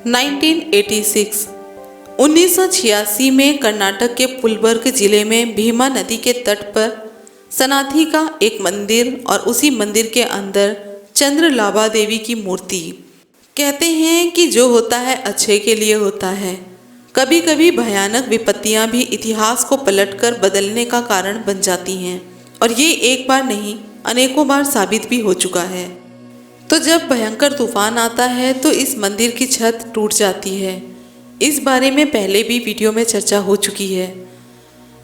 1986 1986 में कर्नाटक के पुलबर्ग जिले में भीमा नदी के तट पर सनाथी का एक मंदिर और उसी मंदिर के अंदर चंद्रलाभा देवी की मूर्ति। कहते हैं कि जो होता है अच्छे के लिए होता है। कभी कभी भयानक विपत्तियां भी इतिहास को पलटकर बदलने का कारण बन जाती हैं और ये एक बार नहीं अनेकों बार साबित भी हो चुका है। तो जब भयंकर तूफान आता है तो इस मंदिर की छत टूट जाती है। इस बारे में पहले भी वीडियो में चर्चा हो चुकी है।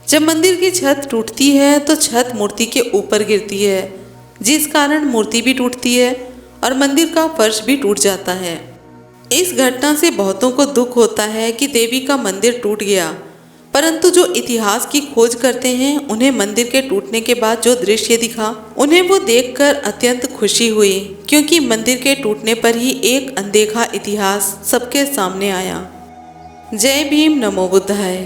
जब मंदिर की छत टूटती है तो छत मूर्ति के ऊपर गिरती है, जिस कारण मूर्ति भी टूटती है और मंदिर का फर्श भी टूट जाता है। इस घटना से बहुतों को दुख होता है कि देवी का मंदिर टूट गया, परंतु जो इतिहास की खोज करते हैं उन्हें मंदिर के टूटने के बाद जो दृश्य दिखा उन्हें वो देखकर अत्यंत खुशी हुई, क्योंकि मंदिर के टूटने पर ही एक अनदेखा इतिहास सबके सामने आया। जय भीम, नमो बुद्धाय।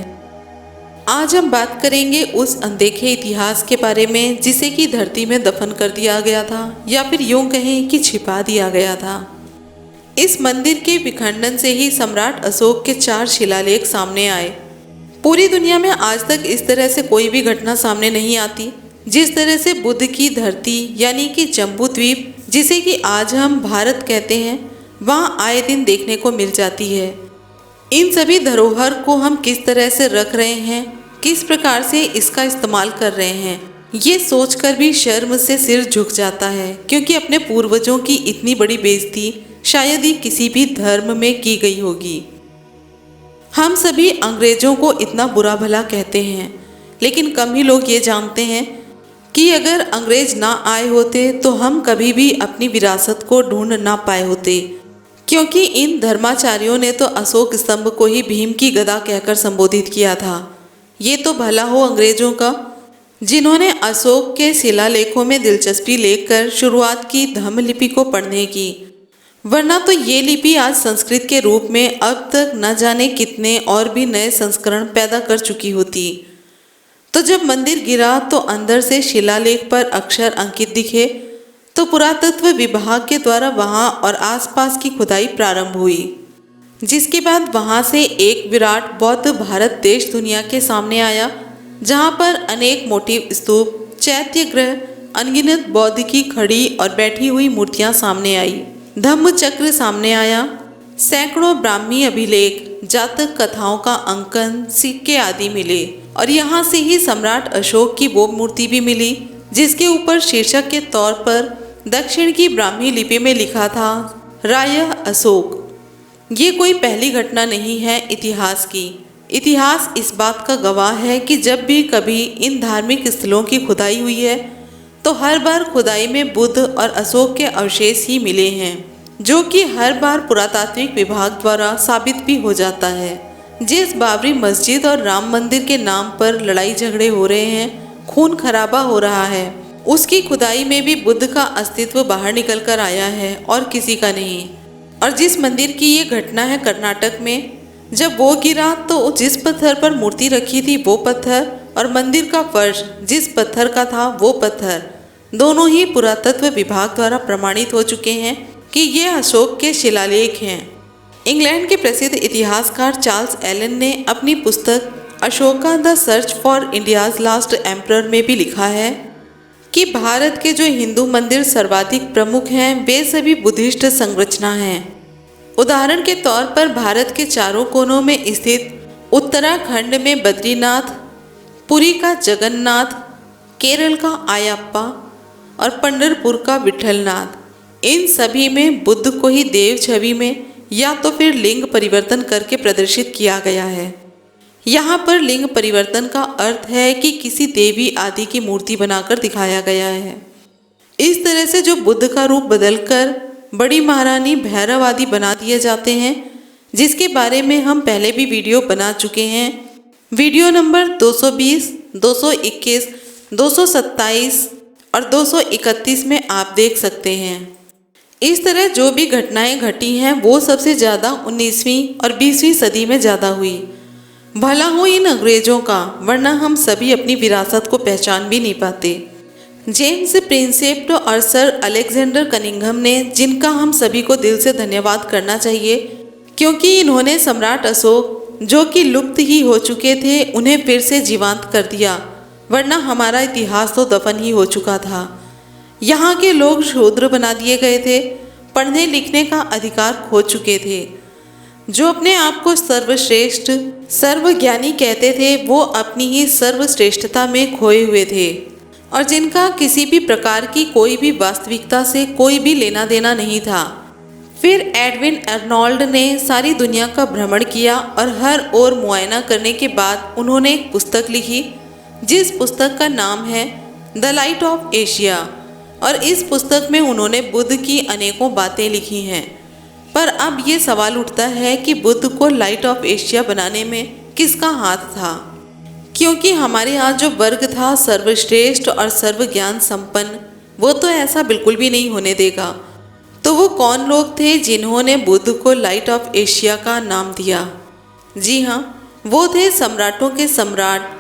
आज हम बात करेंगे उस अनदेखे इतिहास के बारे में जिसे कि धरती में दफन कर दिया गया था, या फिर यूं कहें कि छिपा दिया गया था। इस मंदिर के विखंडन से ही सम्राट अशोक के 4 शिलालेख सामने आए। पूरी दुनिया में आज तक इस तरह से कोई भी घटना सामने नहीं आती जिस तरह से बुद्ध की धरती यानी कि जम्बू द्वीप, जिसे कि आज हम भारत कहते हैं, वहाँ आए दिन देखने को मिल जाती है। इन सभी धरोहर को हम किस तरह से रख रहे हैं, किस प्रकार से इसका इस्तेमाल कर रहे हैं, ये सोचकर भी शर्म से सिर झुक जाता है, क्योंकि अपने पूर्वजों की इतनी बड़ी बेइज्जती शायद ही किसी भी धर्म में की गई होगी। हम सभी अंग्रेजों को इतना बुरा भला कहते हैं, लेकिन कम ही लोग ये जानते हैं कि अगर अंग्रेज ना आए होते तो हम कभी भी अपनी विरासत को ढूंढ ना पाए होते, क्योंकि इन धर्माचार्यों ने तो अशोक स्तंभ को ही भीम की गदा कहकर संबोधित किया था। ये तो भला हो अंग्रेजों का, जिन्होंने अशोक के शिलालेखों में दिलचस्पी लेकर शुरुआत की धम्म लिपि को पढ़ने की, वरना तो ये लिपि आज संस्कृत के रूप में अब तक न जाने कितने और भी नए संस्करण पैदा कर चुकी होती। तो जब मंदिर गिरा तो अंदर से शिलालेख पर अक्षर अंकित दिखे, तो पुरातत्व विभाग के द्वारा वहां और आसपास की खुदाई प्रारंभ हुई, जिसके बाद वहां से एक विराट बौद्ध भारत देश दुनिया के सामने आया, जहां पर अनेक मोटिव स्तूप, चैत्य ग्रह, अनगिनत बौद्ध की खड़ी और बैठी हुई मूर्तियां सामने आई। धम्म चक्र सामने आया, सैकड़ों ब्राह्मी अभिलेख, जातक कथाओं का अंकन, सिक्के आदि मिले, और यहाँ से ही सम्राट अशोक की वो मूर्ति भी मिली जिसके ऊपर शीर्षक के तौर पर दक्षिण की ब्राह्मी लिपि में लिखा था रायः अशोक। ये कोई पहली घटना नहीं है इतिहास की। इतिहास इस बात का गवाह है कि जब भी कभी इन धार्मिक स्थलों की खुदाई हुई है तो हर बार खुदाई में बुद्ध और अशोक के अवशेष ही मिले हैं, जो कि हर बार पुरातात्विक विभाग द्वारा साबित भी हो जाता है। जिस बाबरी मस्जिद और राम मंदिर के नाम पर लड़ाई झगड़े हो रहे हैं, खून खराबा हो रहा है, उसकी खुदाई में भी बुद्ध का अस्तित्व बाहर निकल कर आया है और किसी का नहीं। और जिस मंदिर की ये घटना है कर्नाटक में, जब वो गिरा तो जिस पत्थर पर मूर्ति रखी थी वो पत्थर और मंदिर का फर्श जिस पत्थर का था वो पत्थर, दोनों ही पुरातत्व विभाग द्वारा प्रमाणित हो चुके हैं कि ये अशोक के शिलालेख हैं। इंग्लैंड के प्रसिद्ध इतिहासकार चार्ल्स एलन ने अपनी पुस्तक Ashoka the search for India's last emperor में भी लिखा है कि भारत के जो हिंदू मंदिर सर्वाधिक प्रमुख हैं वे सभी बुद्धिस्ट संरचना हैं। उदाहरण के तौर पर भारत के चारों कोनों में स्थित उत्तराखंड में बद्रीनाथ, पुरी का जगन्नाथ, केरल का आयप्पा और पंढरपुर का विठलनाथ, इन सभी में बुद्ध को ही देव छवि में या तो फिर लिंग परिवर्तन करके प्रदर्शित किया गया है। यहाँ पर लिंग परिवर्तन का अर्थ है कि किसी देवी आदि की मूर्ति बनाकर दिखाया गया है। इस तरह से जो बुद्ध का रूप बदलकर बड़ी महारानी भैरव आदि बना दिए जाते हैं, जिसके बारे में हम पहले भी वीडियो बना चुके हैं। वीडियो नंबर 220, 221, 227 और 231 में आप देख सकते हैं। इस तरह जो भी घटनाएं घटी हैं वो सबसे ज़्यादा 19वीं और 20वीं सदी में ज़्यादा हुई। भला हो इन अंग्रेजों का, वरना हम सभी अपनी विरासत को पहचान भी नहीं पाते। जेम्स प्रिंसेप्ट और सर अलेक्जेंडर कनिंघम ने, जिनका हम सभी को दिल से धन्यवाद करना चाहिए क्योंकि इन्होंने सम्राट अशोक, जो कि लुप्त ही हो चुके थे, उन्हें फिर से जीवंत कर दिया, वरना हमारा इतिहास तो दफन ही हो चुका था। यहाँ के लोग शूद्र बना दिए गए थे, पढ़ने लिखने का अधिकार खो चुके थे। जो अपने आप को सर्वश्रेष्ठ, सर्वज्ञानी कहते थे, वो अपनी ही सर्वश्रेष्ठता में खोए हुए थे और जिनका किसी भी प्रकार की कोई भी वास्तविकता से कोई भी लेना देना नहीं था। फिर एडविन अर्नोल्ड ने सारी दुनिया का भ्रमण किया और हर ओर मुआयना करने के बाद उन्होंने एक पुस्तक लिखी, जिस पुस्तक का नाम है द लाइट ऑफ एशिया। और इस पुस्तक में उन्होंने बुद्ध की अनेकों बातें लिखी हैं। पर अब ये सवाल उठता है कि बुद्ध को लाइट ऑफ एशिया बनाने में किसका हाथ था? क्योंकि हमारे यहाँ जो वर्ग था सर्वश्रेष्ठ और सर्वज्ञान संपन्न, वो तो ऐसा बिल्कुल भी नहीं होने देगा। तो वो कौन लोग थे जिन्होंने बुद्ध को लाइट ऑफ एशिया का नाम दिया? जी हाँ, वो थे सम्राटों के सम्राट,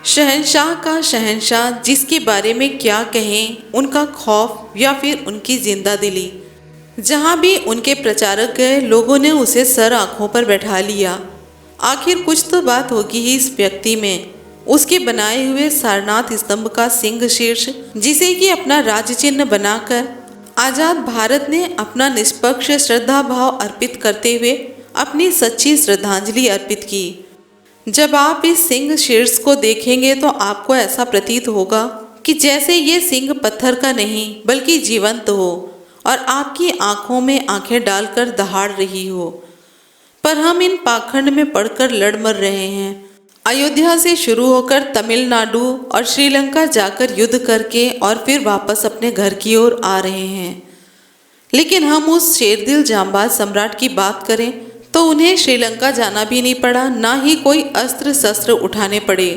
शहंशाह का शहंशाह, जिसके बारे में क्या कहें, उनका खौफ या फिर उनकी जिंदा दिली। जहाँ भी उनके प्रचारक गए, लोगों ने उसे सर आँखों पर बैठा लिया। आखिर कुछ तो बात होगी ही इस व्यक्ति में। उसके बनाए हुए सारनाथ स्तंभ का सिंह शीर्ष, जिसे कि अपना राज्य चिन्ह बनाकर आज़ाद भारत ने अपना निष्पक्ष श्रद्धा भाव अर्पित करते हुए अपनी सच्ची श्रद्धांजलि अर्पित की। जब आप इस सिंह शीर्ष को देखेंगे तो आपको ऐसा प्रतीत होगा कि जैसे ये सिंह पत्थर का नहीं बल्कि जीवंत हो और आपकी आंखों में आंखें डालकर दहाड़ रही हो। पर हम इन पाखंड में पड़कर लड़ मर रहे हैं। अयोध्या से शुरू होकर तमिलनाडु और श्रीलंका जाकर युद्ध करके और फिर वापस अपने घर की ओर आ रहे हैं। लेकिन हम उस शेरदिल जांबाज सम्राट की बात करें तो उन्हें श्रीलंका जाना भी नहीं पड़ा, ना ही कोई अस्त्र शस्त्र उठाने पड़े।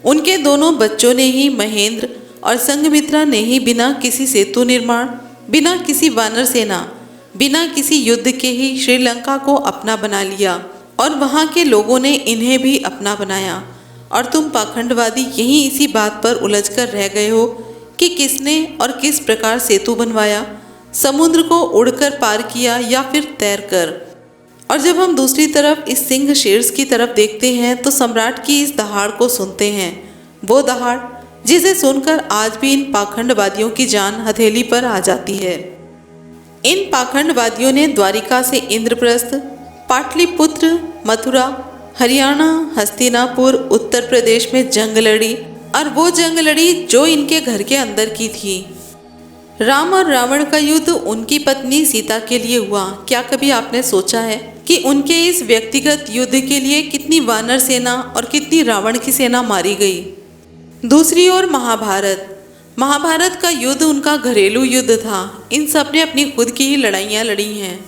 उनके दोनों बच्चों ने ही, महेंद्र और संघमित्रा ने ही, बिना किसी सेतु निर्माण, बिना किसी वानर सेना, बिना किसी युद्ध के ही श्रीलंका को अपना बना लिया और वहाँ के लोगों ने इन्हें भी अपना बनाया। और तुम पाखंडवादी यहीं इसी बात पर उलझकर रह गए हो कि किसने और किस प्रकार सेतु बनवाया, समुद्र को उड़कर पार किया या फिर तैरकर। और जब हम दूसरी तरफ इस सिंह शीर्ष की तरफ देखते हैं तो सम्राट की इस दहाड़ को सुनते हैं, वो दहाड़ जिसे सुनकर आज भी इन पाखंडवादियों की जान हथेली पर आ जाती है। इन पाखंडवादियों ने द्वारिका से इंद्रप्रस्थ, पाटलिपुत्र, मथुरा, हरियाणा, हस्तिनापुर, उत्तर प्रदेश में जंग लड़ी और वो जंग लड़ी जो इनके घर के अंदर की थी। राम और रावण का युद्ध उनकी पत्नी सीता के लिए हुआ। क्या कभी आपने सोचा है कि उनके इस व्यक्तिगत युद्ध के लिए कितनी वानर सेना और कितनी रावण की सेना मारी गई? दूसरी ओर महाभारत का युद्ध उनका घरेलू युद्ध था। इन सब ने अपनी खुद की ही लड़ाइयाँ लड़ी हैं।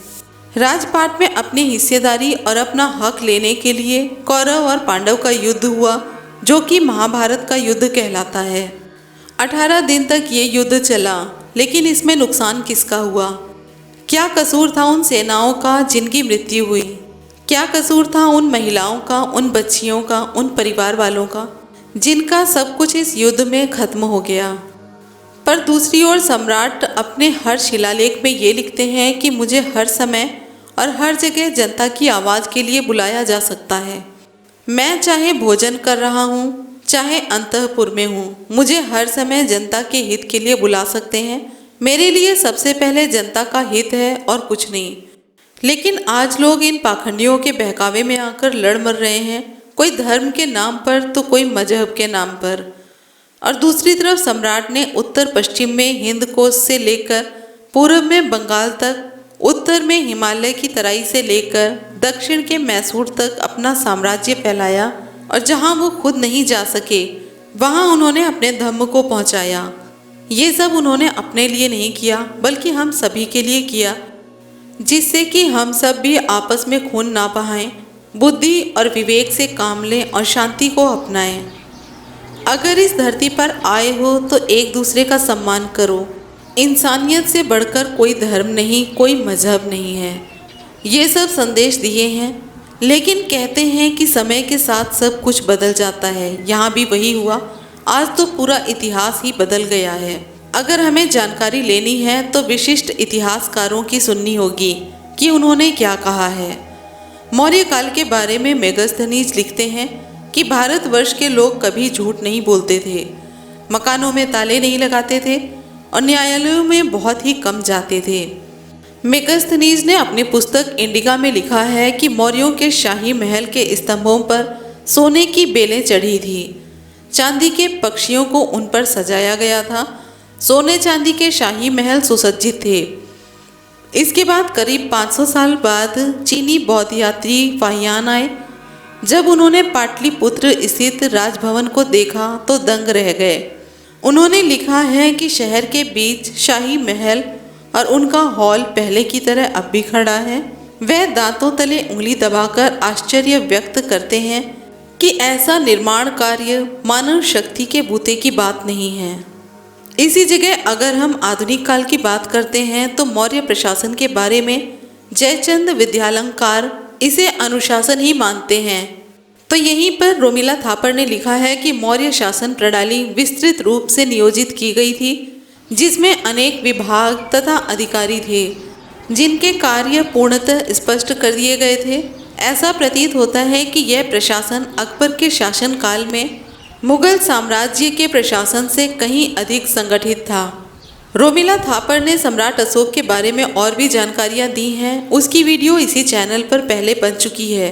राजपाट में अपनी हिस्सेदारी और अपना हक लेने के लिए कौरव और पांडव का युद्ध हुआ, जो कि महाभारत का युद्ध कहलाता है। 18 दिन तक ये युद्ध चला, लेकिन इसमें नुकसान किसका हुआ? क्या कसूर था उन सेनाओं का जिनकी मृत्यु हुई? क्या कसूर था उन महिलाओं का, उन बच्चियों का, उन परिवार वालों का, जिनका सब कुछ इस युद्ध में खत्म हो गया? पर दूसरी ओर सम्राट अपने हर शिलालेख में ये लिखते हैं कि मुझे हर समय और हर जगह जनता की आवाज़ के लिए बुलाया जा सकता है। मैं चाहे भोजन कर रहा हूँ, चाहे अंतःपुर में हूँ, मुझे हर समय जनता के हित के लिए बुला सकते हैं। मेरे लिए सबसे पहले जनता का हित है और कुछ नहीं। लेकिन आज लोग इन पाखंडियों के बहकावे में आकर लड़ मर रहे हैं, कोई धर्म के नाम पर तो कोई मजहब के नाम पर। और दूसरी तरफ सम्राट ने उत्तर पश्चिम में हिंद कोश से लेकर पूर्व में बंगाल तक, उत्तर में हिमालय की तराई से लेकर दक्षिण के मैसूर तक अपना साम्राज्य फैलाया। और जहाँ वो खुद नहीं जा सके, वहाँ उन्होंने अपने धम्म को पहुँचाया। ये सब उन्होंने अपने लिए नहीं किया, बल्कि हम सभी के लिए किया, जिससे कि हम सब भी आपस में खून ना बहाएं, बुद्धि और विवेक से काम लें और शांति को अपनाएं। अगर इस धरती पर आए हो तो एक दूसरे का सम्मान करो। इंसानियत से बढ़कर कोई धर्म नहीं, कोई मजहब नहीं है। ये सब संदेश दिए हैं, लेकिन कहते हैं कि समय के साथ सब कुछ बदल जाता है। यहाँ भी वही हुआ। आज तो पूरा इतिहास ही बदल गया है। अगर हमें जानकारी लेनी है तो विशिष्ट इतिहासकारों की सुननी होगी कि उन्होंने क्या कहा है। मौर्य काल के बारे में मेगस्थनीज लिखते हैं कि भारतवर्ष के लोग कभी झूठ नहीं बोलते थे, मकानों में ताले नहीं लगाते थे और न्यायालयों में बहुत ही कम जाते थे। मेगस्थनीज ने अपनी पुस्तक इंडिका में लिखा है कि मौर्यों के शाही महल के स्तंभों पर सोने की बेलें चढ़ी थी, चांदी के पक्षियों को उन पर सजाया गया था। सोने चांदी के शाही महल सुसज्जित थे। इसके बाद करीब 500 साल बाद चीनी बौद्ध यात्री फाहियान आए। जब उन्होंने पाटलिपुत्र स्थित राजभवन को देखा तो दंग रह गए। उन्होंने लिखा है कि शहर के बीच शाही महल और उनका हॉल पहले की तरह अब भी खड़ा है। वह दांतों तले उंगली दबाकर आश्चर्य व्यक्त करते हैं कि ऐसा निर्माण कार्य मानव शक्ति के बूते की बात नहीं है। इसी जगह अगर हम आधुनिक काल की बात करते हैं तो मौर्य प्रशासन के बारे में जयचंद विद्यालंकार इसे अनुशासन ही मानते हैं। तो यहीं पर रोमिला थापर ने लिखा है कि मौर्य शासन प्रणाली विस्तृत रूप से नियोजित की गई थी, जिसमें अनेक विभाग तथा अधिकारी थे जिनके कार्य पूर्णतः स्पष्ट कर दिए गए थे। ऐसा प्रतीत होता है कि यह प्रशासन अकबर के शासनकाल में मुगल साम्राज्य के प्रशासन से कहीं अधिक संगठित था। रोमिला थापर ने सम्राट अशोक के बारे में और भी जानकारियां दी हैं। उसकी वीडियो इसी चैनल पर पहले बन चुकी है,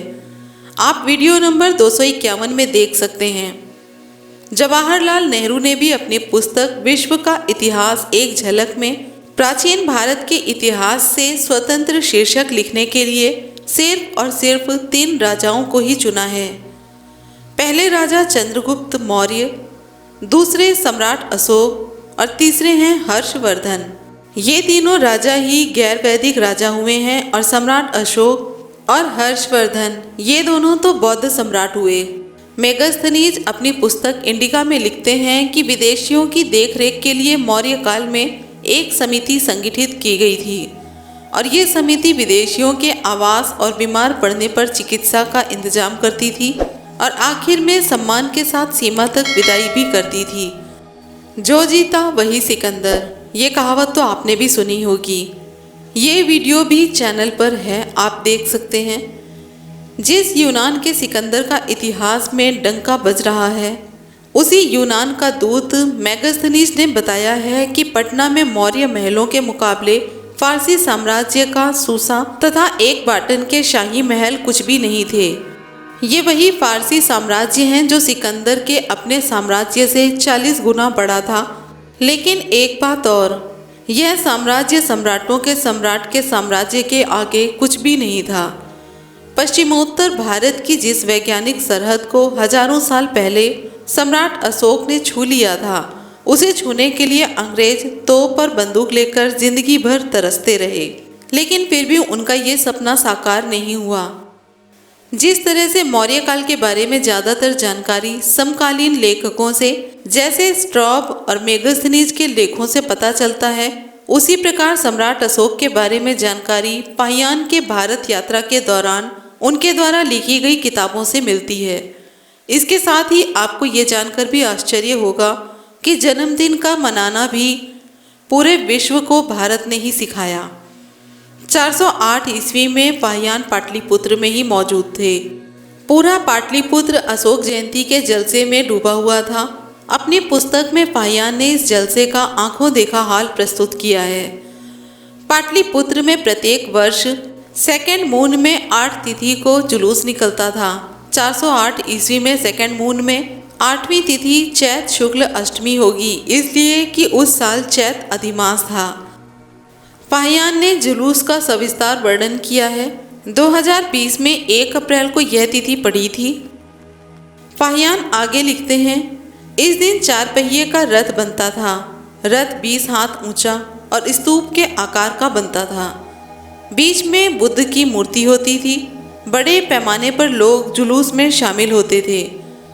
आप वीडियो नंबर 251 में देख सकते हैं। जवाहरलाल नेहरू ने भी अपनी पुस्तक विश्व का इतिहास एक झलक में प्राचीन भारत के इतिहास से स्वतंत्र शीर्षक लिखने के लिए सिर्फ और सिर्फ 3 राजाओं को ही चुना है। पहले राजा चंद्रगुप्त मौर्य, दूसरे सम्राट अशोक और तीसरे हैं हर्षवर्धन। ये तीनों राजा ही गैर वैदिक राजा हुए हैं और सम्राट अशोक और हर्षवर्धन ये दोनों तो बौद्ध सम्राट हुए। मेगस्थनीज अपनी पुस्तक इंडिका में लिखते हैं कि विदेशियों की देखरेख के लिए मौर्य काल में एक समिति संगठित की गई थी और ये समिति विदेशियों के आवास और बीमार पड़ने पर चिकित्सा का इंतजाम करती थी और आखिर में सम्मान के साथ सीमा तक विदाई भी करती थी। जो जीता वही सिकंदर, ये कहावत तो आपने भी सुनी होगी। ये वीडियो भी चैनल पर है, आप देख सकते हैं। जिस यूनान के सिकंदर का इतिहास में डंका बज रहा है, उसी यूनान का दूत मेगस्थनीज ने बताया है कि पटना में मौर्य महलों के मुकाबले फारसी साम्राज्य का सूसा तथा एक बाटन के शाही महल कुछ भी नहीं थे। ये वही फारसी साम्राज्य हैं जो सिकंदर के अपने साम्राज्य से 40 गुना बड़ा था। लेकिन एक बात और, यह साम्राज्य सम्राटों के सम्राट के साम्राज्य के आगे कुछ भी नहीं था। पश्चिमोत्तर भारत की जिस वैज्ञानिक सरहद को हजारों साल पहले सम्राट अशोक ने छू लिया था, उसे छूने के लिए अंग्रेज तोप और बंदूक लेकर जिंदगी भर तरसते रहे, लेकिन फिर भी उनका ये सपना साकार नहीं हुआ। जिस तरह से मौर्य काल के बारे में ज़्यादातर जानकारी समकालीन लेखकों से जैसे स्ट्रॉब और मेगस्थनीज के लेखों से पता चलता है, उसी प्रकार सम्राट अशोक के बारे में जानकारी फाहियान के भारत यात्रा के दौरान उनके द्वारा लिखी गई किताबों से मिलती है। इसके साथ ही आपको ये जानकर भी आश्चर्य होगा कि जन्मदिन का मनाना भी पूरे विश्व को भारत ने ही सिखाया। 408 ईस्वी में फाहियान पाटलिपुत्र में ही मौजूद थे। पूरा पाटलिपुत्र अशोक जयंती के जलसे में डूबा हुआ था। अपनी पुस्तक में फाहियान ने इस जलसे का आंखों देखा हाल प्रस्तुत किया है। पाटलिपुत्र में प्रत्येक वर्ष सेकेंड मून में 8 तिथि को जुलूस निकलता था। 408 ईस्वी में सेकेंड मून में 8वीं तिथि चैत शुक्ल अष्टमी होगी, इसलिए कि उस साल चैत अधिमास था। फाहियान ने जुलूस का सविस्तार वर्णन किया है। 2020 में 1 अप्रैल को यह तिथि पड़ी थी। फाहियान आगे लिखते हैं, इस दिन 4 पहिए का रथ बनता था। रथ 20 हाथ ऊंचा और स्तूप के आकार का बनता था। बीच में बुद्ध की मूर्ति होती थी। बड़े पैमाने पर लोग जुलूस में शामिल होते थे।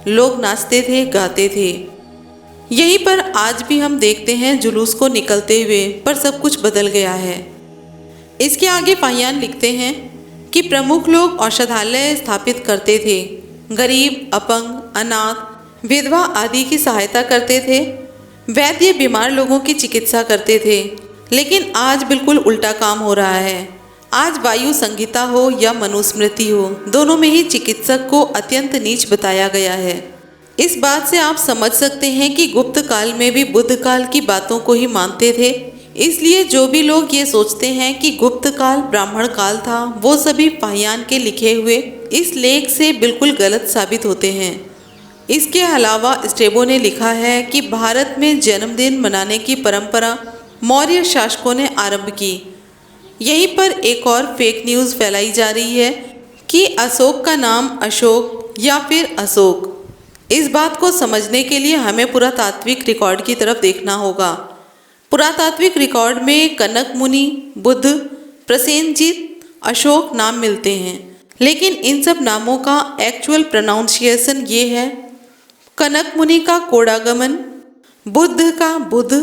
लोग नाचते थे, गाते थे। यहीं पर आज भी हम देखते हैं जुलूस को निकलते हुए, पर सब कुछ बदल गया है। इसके आगे फाहियान लिखते हैं कि प्रमुख लोग औषधालय स्थापित करते थे। गरीब, अपंग, अनाथ, विधवा आदि की सहायता करते थे। वैद्य बीमार लोगों की चिकित्सा करते थे। लेकिन आज बिल्कुल उल्टा काम हो रहा है। आज वायु संहिता हो या मनुस्मृति हो, दोनों में ही चिकित्सक को अत्यंत नीच बताया गया है। इस बात से आप समझ सकते हैं कि गुप्त काल में भी बुद्ध काल की बातों को ही मानते थे। इसलिए जो भी लोग ये सोचते हैं कि गुप्त काल ब्राह्मण काल था, वो सभी फाहियान के लिखे हुए इस लेख से बिल्कुल गलत साबित होते हैं। इसके अलावा स्ट्रैबो ने लिखा है कि भारत में जन्मदिन मनाने की परंपरा मौर्य शासकों ने आरंभ की। यहीं पर एक और फेक न्यूज़ फैलाई जा रही है कि अशोक का नाम अशोक या फिर अशोक। इस बात को समझने के लिए हमें पुरातात्विक रिकॉर्ड की तरफ देखना होगा। पुरातात्विक रिकॉर्ड में कनक मुनि, बुद्ध, प्रसेनजीत, अशोक नाम मिलते हैं, लेकिन इन सब नामों का एक्चुअल प्रोनाउंसिएशन ये है: कनक मुनि का कोडागमन, बुद्ध का बुद्ध,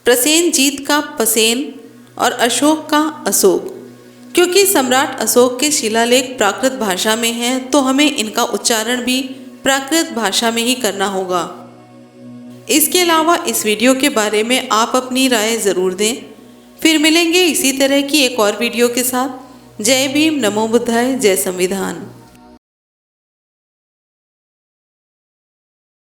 प्रसेनजीत का पसेन और अशोक का अशोक। क्योंकि सम्राट अशोक के शिलालेख प्राकृत भाषा में हैं, तो हमें इनका उच्चारण भी प्राकृत भाषा में ही करना होगा। इसके अलावा इस वीडियो के बारे में आप अपनी राय ज़रूर दें। फिर मिलेंगे इसी तरह की एक और वीडियो के साथ। जय भीम, नमो बुद्धाय, जय संविधान।